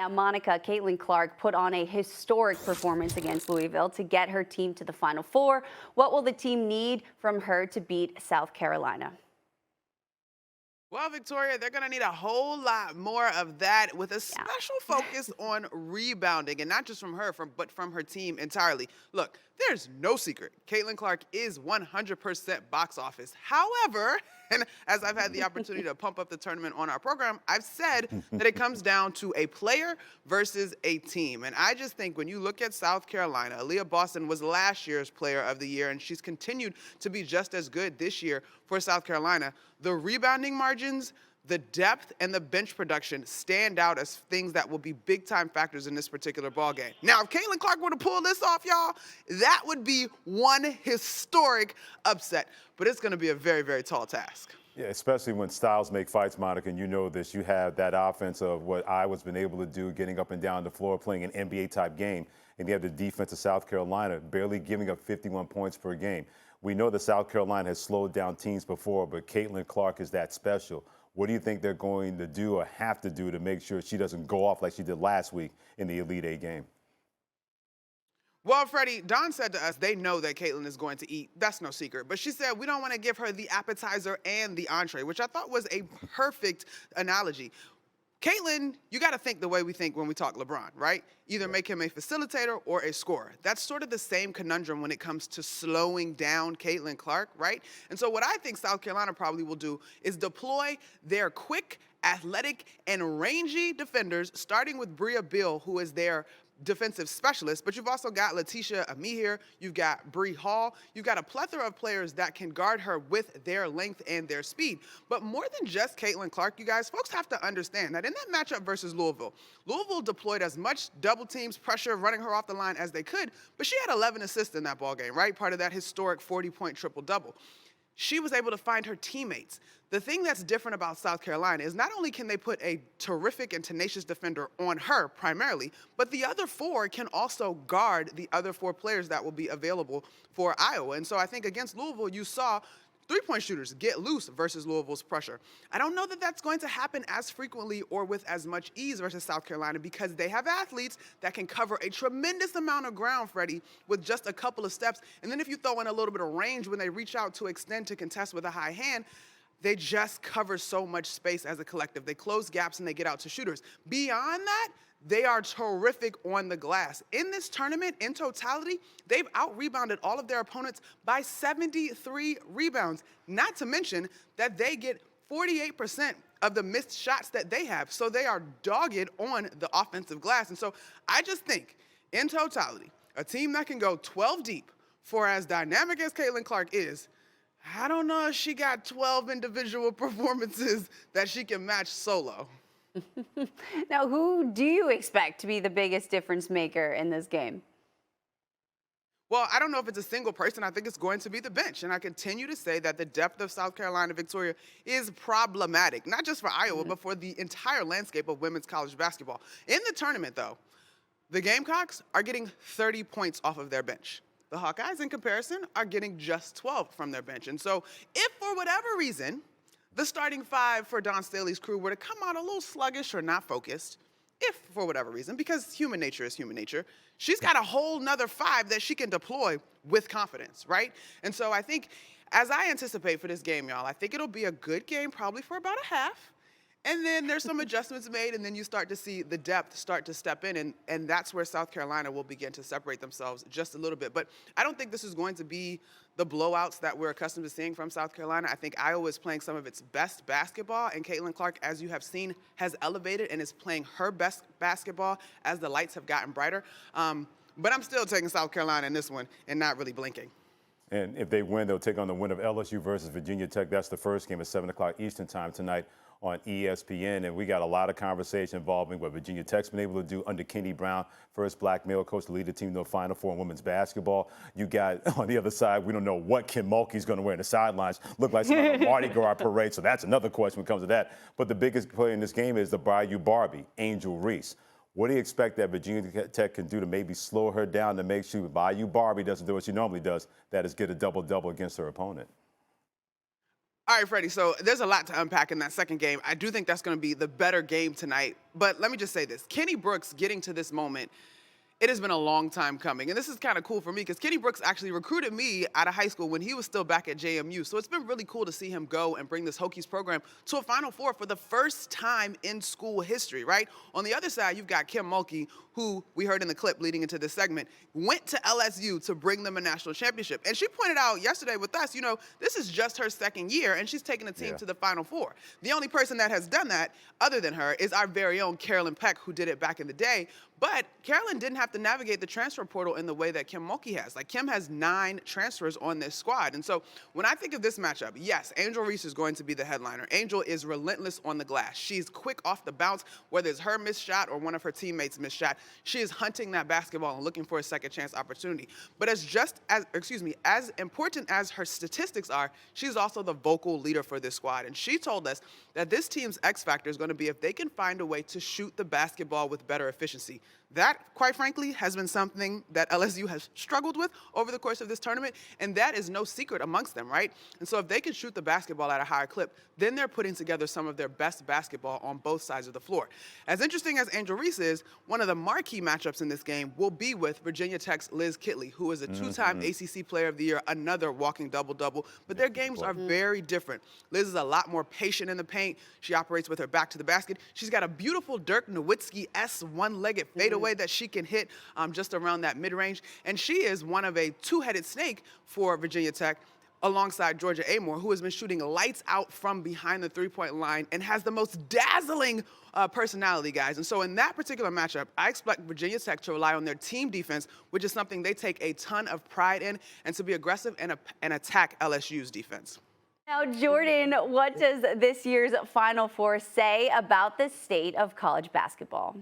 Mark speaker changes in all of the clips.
Speaker 1: Now, Monica, Caitlin Clark put on a historic performance against Louisville to get her team to the Final Four. What will the team need from her to beat South Carolina?
Speaker 2: Well, Victoria, they're going to need a whole lot more of that with a
Speaker 1: Yeah.
Speaker 2: special focus on rebounding, and not just from her, but from her team entirely. Look, there's no secret. Caitlin Clark is 100% box office. However, and as I've had the opportunity to pump up the tournament on our program, I've said that it comes down to a player versus a team. And I just think when you look at South Carolina, Aaliyah Boston was last year's player of the year, and she's continued to be just as good this year for South Carolina. The rebounding margins, the depth, and the bench production stand out as things that will be big-time factors in this particular ballgame. Now, if Caitlin Clark were to pull this off, y'all, that would be one historic upset. But it's going to be a very, very tall task.
Speaker 3: Yeah, especially when styles make fights, Monica, and you know this. You have that offense of what Iowa's been able to do, getting up and down the floor, playing an NBA-type game. And you have the defense of South Carolina barely giving up 51 points per game. We know that South Carolina has slowed down teams before, but Caitlin Clark is that special. What do you think they're going to do or have to do to make sure she doesn't go off like she did last week in the Elite Eight game?
Speaker 2: Well, Freddie, Dawn said to us they know that Caitlin is going to eat. That's no secret. But she said we don't want to give her the appetizer and the entree, which I thought was a perfect analogy. Caitlin, you got to think the way we think when we talk LeBron, right? Either make him a facilitator or a scorer. That's sort of the same conundrum when it comes to slowing down Caitlin Clark, right? And so what I think South Carolina probably will do is deploy their quick, athletic, and rangy defenders, starting with Bria Bill, who is their defensive specialist, but you've also got Letitia Amihir, you've got Bree Hall, you've got a plethora of players that can guard her with their length and their speed. But more than just Caitlin Clark, you guys, folks have to understand that in that matchup versus Louisville deployed as much double teams, pressure, running her off the line as they could, but she had 11 assists in that ball game, right? Part of that historic 40-point triple-double. She was able to find her teammates. The thing that's different about South Carolina is not only can they put a terrific and tenacious defender on her primarily, but the other four can also guard the other four players that will be available for Iowa. And so I think against Louisville, you saw three-point shooters get loose versus Louisville's pressure. I don't know that that's going to happen as frequently or with as much ease versus South Carolina because they have athletes that can cover a tremendous amount of ground, Freddie, with just a couple of steps. And then if you throw in a little bit of range when they reach out to extend to contest with a high hand, they just cover so much space as a collective. They close gaps and they get out to shooters. Beyond that, they are terrific on the glass. In this tournament, in totality, they've out-rebounded all of their opponents by 73 rebounds, not to mention that they get 48% of the missed shots that they have. So they are dogged on the offensive glass. And so I just think, in totality, a team that can go 12 deep for as dynamic as Caitlin Clark is, I don't know if she got 12 individual performances that she can match solo.
Speaker 1: Now, who do you expect to be the biggest difference maker in this game?
Speaker 2: Well, I don't know if it's a single person. I think it's going to be the bench. And I continue to say that the depth of South Carolina, Victoria, is problematic, not just for Iowa, but for the entire landscape of women's college basketball. In the tournament, though, the Gamecocks are getting 30 points off of their bench. The Hawkeyes, in comparison, are getting just 12 from their bench. And so if, for whatever reason, the starting five for Dawn Staley's crew were to come out a little sluggish or not focused, if for whatever reason, because human nature is human nature, she's got a whole nother five that she can deploy with confidence, right? And so I think, as I anticipate for this game, y'all, I think it'll be a good game probably for about a half. And then there's some adjustments made, and then you start to see the depth start to step in, and that's where South Carolina will begin to separate themselves just a little bit. But I don't think this is going to be the blowouts that we're accustomed to seeing from South Carolina. I think Iowa is playing some of its best basketball, and Caitlin Clark, as you have seen, has elevated and is playing her best basketball as the lights have gotten brighter. But I'm still taking South Carolina in this one and not really blinking.
Speaker 3: And if they win, they'll take on the winner of LSU versus Virginia Tech. That's the first game at 7 o'clock Eastern time tonight on ESPN. And we got a lot of conversation involving what Virginia Tech's been able to do under Kenny Brown, first black male coach to lead the team to a Final Four in women's basketball. You got on the other side, we don't know what Kim Mulkey's going to wear in the sidelines. Look like some kind of Mardi Gras parade. So that's another question when it comes to that. But the biggest player in this game is the Bayou Barbie, Angel Reese. What do you expect that Virginia Tech can do to maybe slow her down to make sure Bayou Barbie doesn't do what she normally does, that is get a double-double against her opponent?
Speaker 2: All right, Freddie. So there's a lot to unpack in that second game. I do think that's going to be the better game tonight. But let me just say this. Kenny Brooks getting to this moment, it has been a long time coming. And this is kind of cool for me because Kenny Brooks actually recruited me out of high school when he was still back at JMU. So it's been really cool to see him go and bring this Hokies program to a Final Four for the first time in school history, right? On the other side, you've got Kim Mulkey, who we heard in the clip leading into this segment, went to LSU to bring them a national championship. And she pointed out yesterday with us, this is just her second year, and she's taken the team to the Final Four. The only person that has done that, other than her, is our very own Carolyn Peck, who did it back in the day. But Carolyn didn't have to navigate the transfer portal in the way that Kim Mulkey has. Like, Kim has 9 transfers on this squad. And so when I think of this matchup, yes, Angel Reese is going to be the headliner. Angel is relentless on the glass. She's quick off the bounce, whether it's her missed shot or one of her teammates' missed shot. She is hunting that basketball and looking for a second chance opportunity. But as important as her statistics are, she's also the vocal leader for this squad. And she told us that this team's X factor is going to be if they can find a way to shoot the basketball with better efficiency. That, quite frankly, has been something that LSU has struggled with over the course of this tournament, and that is no secret amongst them, right? And so if they can shoot the basketball at a higher clip, then they're putting together some of their best basketball on both sides of the floor. As interesting as Angel Reese is, one of the marquee matchups in this game will be with Virginia Tech's Liz Kitley, who is a 2-time ACC Player of the Year, another walking double-double, but their games are very different. Liz is a lot more patient in the paint. She operates with her back to the basket. She's got a beautiful Dirk Nowitzki-esque one-legged fadeaway that she can hit just around that mid-range. And she is one of a two-headed snake for Virginia Tech, alongside Georgia Amore, who has been shooting lights out from behind the three-point line and has the most dazzling personality, guys. And so in that particular matchup, I expect Virginia Tech to rely on their team defense, which is something they take a ton of pride in, and to be aggressive and attack LSU's defense.
Speaker 1: Now, Jordan, what does this year's Final Four say about the state of college basketball?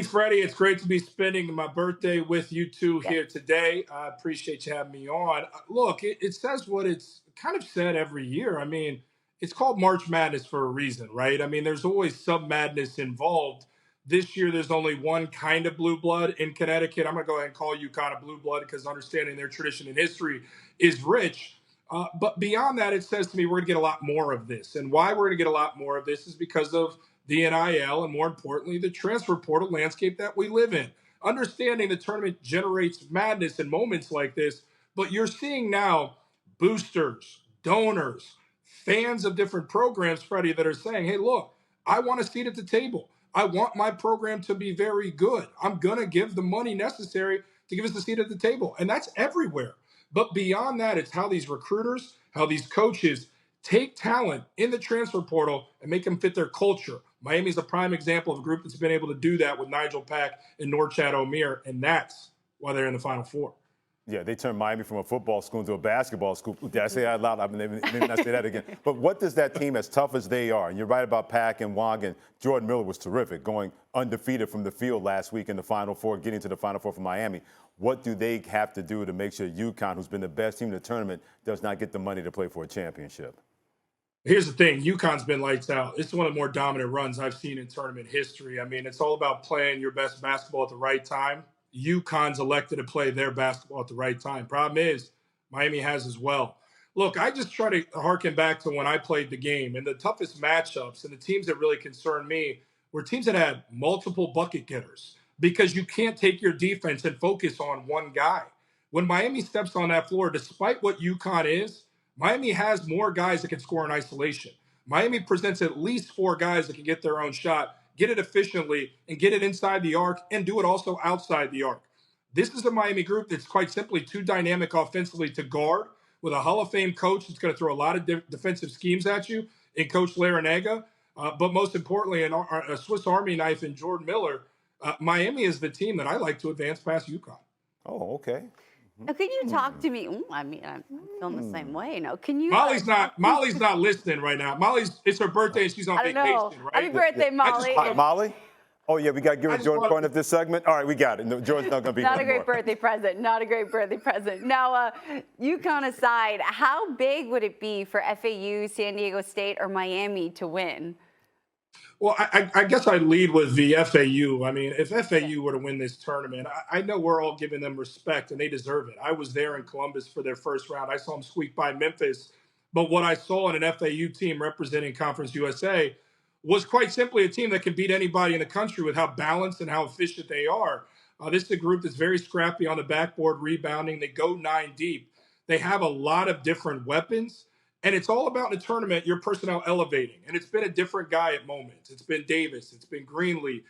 Speaker 4: Freddie, it's great to be spending my birthday with you two here today. I appreciate you having me on. Look, it says what it's kind of said every year. I mean, it's called March Madness for a reason, right? I mean, there's always some madness involved. This year, there's only one kind of blue blood in Connecticut. I'm going to go ahead and call UConn a blue blood because understanding their tradition and history is rich. But beyond that, it says to me we're going to get a lot more of this. And why we're going to get a lot more of this is because of the NIL, and more importantly, the transfer portal landscape that we live in. Understanding the tournament generates madness in moments like this, but you're seeing now boosters, donors, fans of different programs, Freddie, that are saying, hey, look, I want a seat at the table. I want my program to be very good. I'm going to give the money necessary to give us a seat at the table. And that's everywhere. But beyond that, it's how these recruiters, how these coaches take talent in the transfer portal and make them fit their culture. Miami's a prime example of a group that's been able to do that with Nigel Pack and Norchad Omier, and that's why they're in the Final Four.
Speaker 3: Yeah, they turned Miami from a football school into a basketball school. Did I say that out loud? I mean, maybe not say that again. But what does that team, as tough as they are, and you're right about Pack and Wong, and Jordan Miller was terrific, going undefeated from the field last week in the Final Four, getting to the Final Four for Miami. What do they have to do to make sure UConn, who's been the best team in the tournament, does not get the money to play for a championship?
Speaker 4: Here's the thing. UConn's been lights out. It's one of the more dominant runs I've seen in tournament history. I mean, it's all about playing your best basketball at the right time. UConn's elected to play their basketball at the right time. Problem is, Miami has as well. Look, I just try to harken back to when I played the game, and the toughest matchups and the teams that really concerned me were teams that had multiple bucket getters, because you can't take your defense and focus on one guy. When Miami steps on that floor, despite what UConn is, Miami has more guys that can score in isolation. Miami presents at least 4 guys that can get their own shot, get it efficiently, and get it inside the arc, and do it also outside the arc. This is a Miami group that's quite simply too dynamic offensively to guard, with a Hall of Fame coach that's going to throw a lot of defensive schemes at you in Coach Larinaga. But most importantly, a Swiss Army knife in Jordan Miller. Miami is the team that I like to advance past UConn.
Speaker 3: Oh, okay.
Speaker 1: Now, can you talk to me? I mean, I'm feeling the same way. No, can you?
Speaker 4: Molly's not listening right now. It's her birthday and she's on vacation, right?
Speaker 1: Happy birthday, Molly.
Speaker 3: Hi, Molly? Oh, yeah, we got to give her Jordan part of this segment. All right, we got it. No, Jordan's not going to be
Speaker 1: Not a great
Speaker 3: more.
Speaker 1: birthday present. Not a great birthday present. Now, UConn aside, how big would it be for FAU, San Diego State, or Miami to win?
Speaker 4: Well, I guess I'd lead with the FAU. I mean, if FAU were to win this tournament, I know we're all giving them respect, and they deserve it. I was there in Columbus for their first round. I saw them squeak by Memphis. But what I saw in an FAU team representing Conference USA was quite simply a team that can beat anybody in the country with how balanced and how efficient they are. This is a group that's very scrappy on the backboard, rebounding. They go 9 deep. They have a lot of different weapons. And it's all about in a tournament, your personnel elevating. And it's been a different guy at moments. It's been Davis. It's been Greenlee.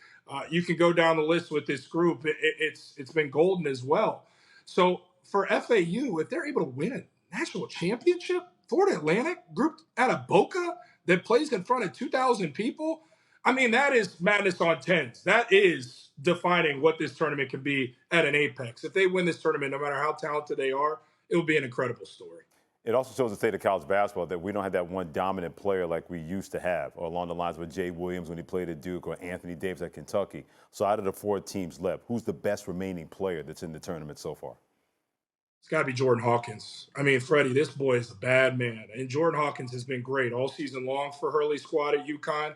Speaker 4: You can go down the list with this group. It's been Golden as well. So for FAU, if they're able to win a national championship, Florida Atlantic group out of Boca that plays in front of 2,000 people, I mean, that is madness on tens. That is defining what this tournament can be at an apex. If they win this tournament, no matter how talented they are, it will be an incredible story.
Speaker 3: It also shows the state of college basketball that we don't have that one dominant player like we used to have, or along the lines with Jay Williams when he played at Duke, or Anthony Davis at Kentucky. So out of the 4 teams left, who's the best remaining player that's in the tournament so far?
Speaker 4: It's got to be Jordan Hawkins. I mean, Freddie, this boy is a bad man. And Jordan Hawkins has been great all season long for Hurley's squad at UConn,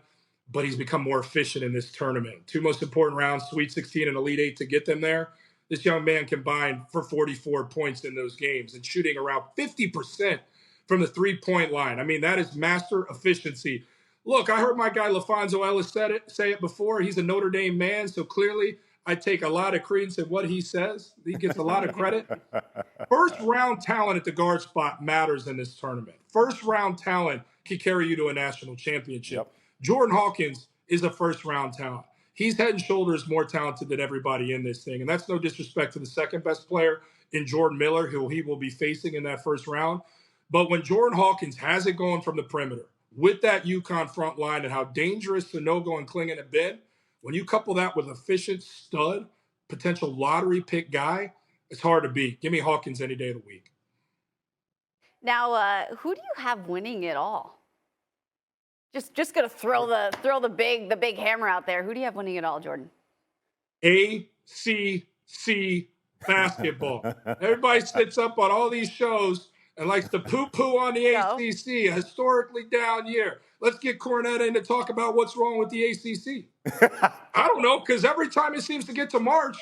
Speaker 4: but he's become more efficient in this tournament. 2 most important rounds, Sweet 16 and Elite 8 to get them there. This young man combined for 44 points in those games and shooting around 50% from the three-point line. I mean, that is master efficiency. Look, I heard my guy LaFonso Ellis say it before. He's a Notre Dame man, so clearly I take a lot of credence in what he says. He gets a lot of credit. First-round talent at the guard spot matters in this tournament. First-round talent can carry you to a national championship.
Speaker 3: Yep.
Speaker 4: Jordan Hawkins is a first-round talent. He's head and shoulders more talented than everybody in this thing. And that's no disrespect to the second-best player in Jordan Miller, who he will be facing in that first round. But when Jordan Hawkins has it going from the perimeter with that UConn front line and how dangerous Sanogo and Klingon have been, when you couple that with efficient stud, potential lottery pick guy, it's hard to beat. Give me Hawkins any day of the week.
Speaker 1: Now, who do you have winning it all? Just gonna throw the big hammer out there. Who do you have winning it all, Jordan?
Speaker 4: ACC basketball. Everybody sits up on all these shows and likes to poo-poo on the ACC, a historically down year. Let's get Cornette in to talk about what's wrong with the ACC. I don't know, because every time it seems to get to March,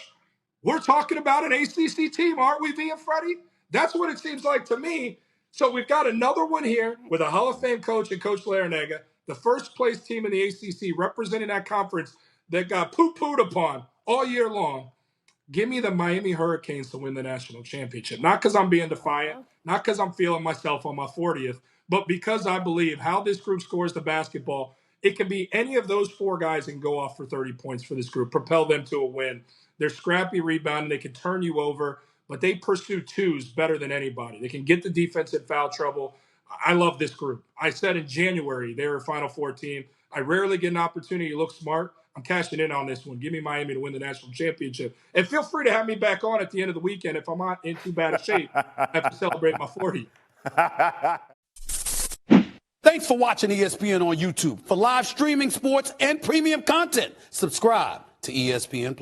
Speaker 4: we're talking about an ACC team, aren't we, V and Freddie? That's what it seems like to me. So we've got another one here with a Hall of Fame coach and Coach Larinaga, the first place team in the ACC representing that conference that got poo-pooed upon all year long. Give me the Miami Hurricanes to win the national championship. Not because I'm being defiant, not because I'm feeling myself on my 40th, but because I believe how this group scores the basketball, it can be any of those 4 guys and go off for 30 points for this group, propel them to a win. They're scrappy rebounding. They can turn you over, but they pursue twos better than anybody. They can get the defense in foul trouble. I love this group. I said in January they were a Final Four team. I rarely get an opportunity to look smart. I'm cashing in on this one. Give me Miami to win the national championship. And feel free to have me back on at the end of the weekend if I'm not in too bad a shape. I have to celebrate my 40.
Speaker 5: Thanks for watching ESPN on YouTube. For live streaming, sports, and premium content, subscribe to ESPN+.